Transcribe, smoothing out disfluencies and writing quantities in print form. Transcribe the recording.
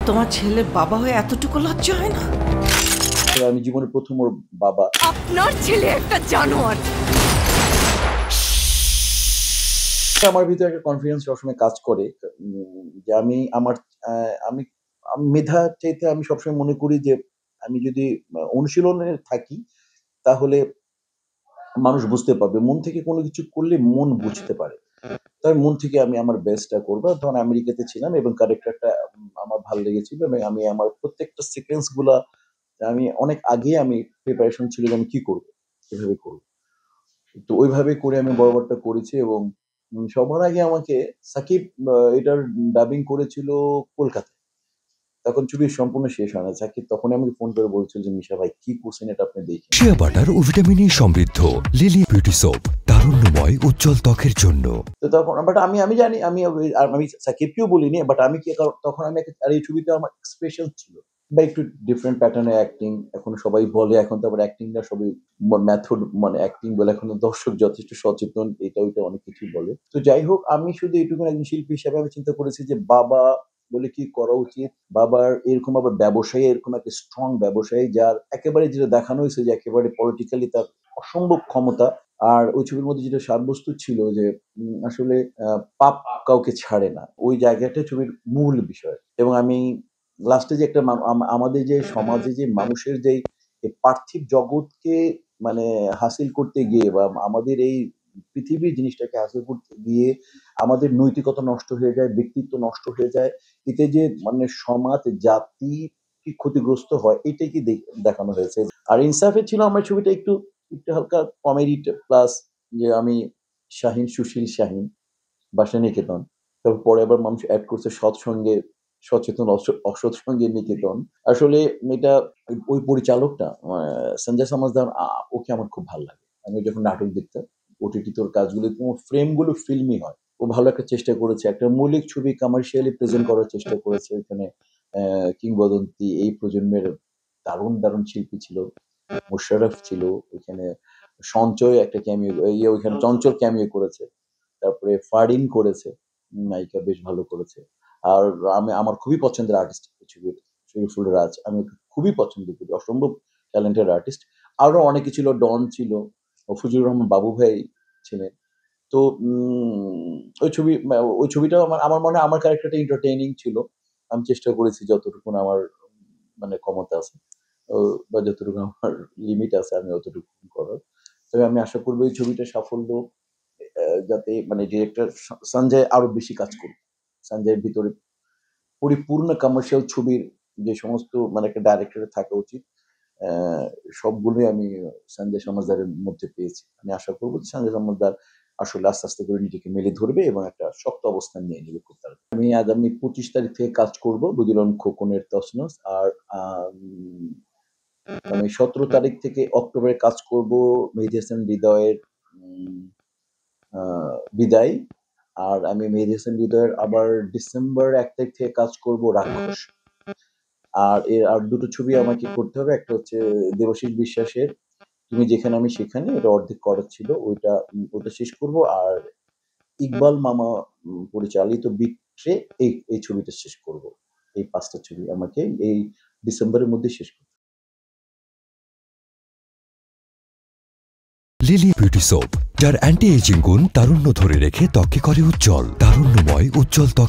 তোমার ছেলের বাবা হয়ে এতটুকু লজ্জা হয় না? আমি জীবনের প্রথম ওর বাবা। আপনার ছেলে একটা জানোয়ার। আমার ভিতরে একটা কনফিডেন্স সবসময় কাজ করে যে আমি আমার আমি মেধা চাইতে আমি সবসময় মনে করি যে আমি যদি অনুশীলনে থাকি তাহলে মানুষ বুঝতে পারবে। মন থেকে কোনো কিছু করলে মন বুঝতে পারে। তাই মন থেকে আমি আমার বেস্টটা করব। তখন আমেরিকাতে ছিলাম এবং ক্যারেক্টারটা আমার ভালো লেগেছিল এবং আমি আমার প্রত্যেকটা সিকোয়েন্স গুলা আমি অনেক আগেই আমি প্রিপারেশন ছিল যে আমি কি করব? কিভাবে করব? তো ওইভাবে করে আমি বরাবরটা করেছি এবং সবার আগে আমাকে সাকিব এটার ডাবিং করেছিল কলকাতায়। তখন ছবি সম্পূর্ণ শেষ হয় না। সাকিব তখনই আমাকে ফোন করে বলছিল যে, "মিশা ভাই কি করছেন এটা আপনি দেখেন।" শিয়া বাটার ও ভিটামিন ই সমৃদ্ধ লিলি বিউটি সোপ, তারুণ্যময় উজ্জ্বল ত্বকের জন্য। তো তখন বাট আমি জানি আমি সাকিবকেও বলিনি। বাট আমি কি তখন আমি আর এই ছবিতে আমার এক্সপ্রেশন ছিল। বা একটু ডিফারেন্ট প্যাটার্ন এর অ্যাক্টিং। এখন সবাই বলে এখন তো আবার অ্যাক্টিং না সবই মেথড মানে অ্যাক্টিং বলে এখন দর্শক যথেষ্ট সচেতন এটা ওইটা অনেক কিছুই বলে। তো যাই হোক আমি শুধু এইটুকু একজন শিল্পী হিসেবে আমি চিন্তা করেছি যে বাবা বলে কি করা উচিত? বাবার এরকম আবার ব্যবসায়ী এরকম একটা স্ট্রং ব্যবসায়ী যার একেবারে যেটা দেখানো হয়েছে যে একেবারে পলিটিক্যালি তার অসম্ভব ক্ষমতা। আর ওই ছবির মধ্যে যেটা সাব্যস্ত ছিল যে আসলে পাপ কাউকে ছাড়ে না। ওই জায়গাটাই ছবির মূল বিষয়। এবং আমি লাস্টে যে একটা আমাদের যে সমাজে যে মানুষের যেই পার্থিব জগৎকে মানে হাসিল করতে গিয়ে বা আমাদের এই পৃথিবীর জিনিসটাকে হাসিল করতে গিয়ে আমাদের নৈতিকতা নষ্ট হয়ে যায়, ব্যক্তিত্ব নষ্ট হয়ে যায়। এতে যে মানে সমাজ, জাতি কি ক্ষতিগ্রস্ত হয় এটাই কি দেখানো হয়েছে। আর ইনসাফে ছিল আমার ছবিটা একটু হালকা কমেডি প্লাস যে আমি শাহীন, সুশীল শাহীন, বাসা নিকেতন। তারপর পরে আবার মানুষ এড করছে সৎসঙ্গে সচেতন অসৎ সঙ্গে নিকেতন। আসলে এটা ওই পরিচালকটা সঞ্জয় সমাজদার ওকে আমার খুব ভাল লাগে। আমি যখন নাটক দেখতাম ওটিটিতে ওর কাজগুলো ফ্রেম গুলো ফিল্মি হয়। ও ভালো একটা চেষ্টা করেছে। একটা মৌলিক ছবি কমার্শিয়ালি প্রেজেন্ট করার চেষ্টা করেছে। ওখানে কিংবদন্তি এই প্রজন্মের দারুণ শিল্পী ছিল। মোশাররফ ছিল। ওইখানে সঞ্চয় একটা ক্যামিও ওইখানে চঞ্চল ক্যামিও করেছে। তারপরে ফারিন করেছে। নায়িকা বেশ ভালো করেছে। আর আমার খুবই পছন্দের আর্টিস্ট ছবির শরীফুল রাজ। আমি ওকে খুবই পছন্দ করি। অসম্ভব ট্যালেন্টেড আর্টিস্ট। আরো অনেকে ছিল, ডন ছিল, ফজলুর রহমান বাবু ভাই ছিলেন। তো ওই ছবিটাও আমার মনে হয় আমার ক্যারেক্টারটা এন্টারটেইনিং ছিল। আমি চেষ্টা করেছি যতটুকু আমার মানে ক্ষমতা আছে। বা যতটুকু আমার লিমিট আছে আমি অতটুকু করার। তবে আমি আশা করব এই ছবিটার সাফল্য যাতে মানে ডিরেক্টর সঞ্জয় আরো বেশি কাজ করুক। সঞ্জয়ের ভিতরে পরিপূর্ণ কমার্শিয়াল ছবির যে সমস্ত মানে একটা ডাইরেক্টরের থাকা উচিত আ সবগুলোই আমি সঞ্জয় সমাজদারের মধ্যে পেয়েছি। আমি আশা করব যে সঞ্জয় সমাজদার আসলে আস্তে করে নিজেকে মেলে ধরবে এবং একটা শক্ত অবস্থান নিয়ে নিবে খুব তাড়াতাড়ি। আমি আগামী ২৫ তারিখ থেকে কাজ করব বুদিরন খোকনের তছনছ। আর আমি ১৭ তারিখ থেকে অক্টোবরে কাজ করব মেহেদী হাসান হৃদয়ের উম আ বিদায়। আর আমি মেহেদী হাসান হৃদয়ের আবার ডিসেম্বর ১ তারিখ থেকে কাজ করব রাক্ষস। আর ২ টো ছবি আমাকে করতে হবে। একটা হচ্ছে দেবাশীষ বিশ্বাসের 'তুমি যেখানে আমি সেখানে' এটা অর্ধেক করা ছিল। ওটা শেষ করব। আর ইকবাল মামা পরিচালিত 'বিট্রে' এই ছবিটা শেষ করব। এই ৫ টা ছবি আমাকে এই ডিসেম্বরের মধ্যে শেষ করতে হবে। লিলি বিউটি সোপ, যার অ্যান্টি এজিং গুণ তারুণ্য ধরে রেখে ত্বককে করে উজ্জ্বল, তারুণ্যময় উজ্জ্বল ত্বক।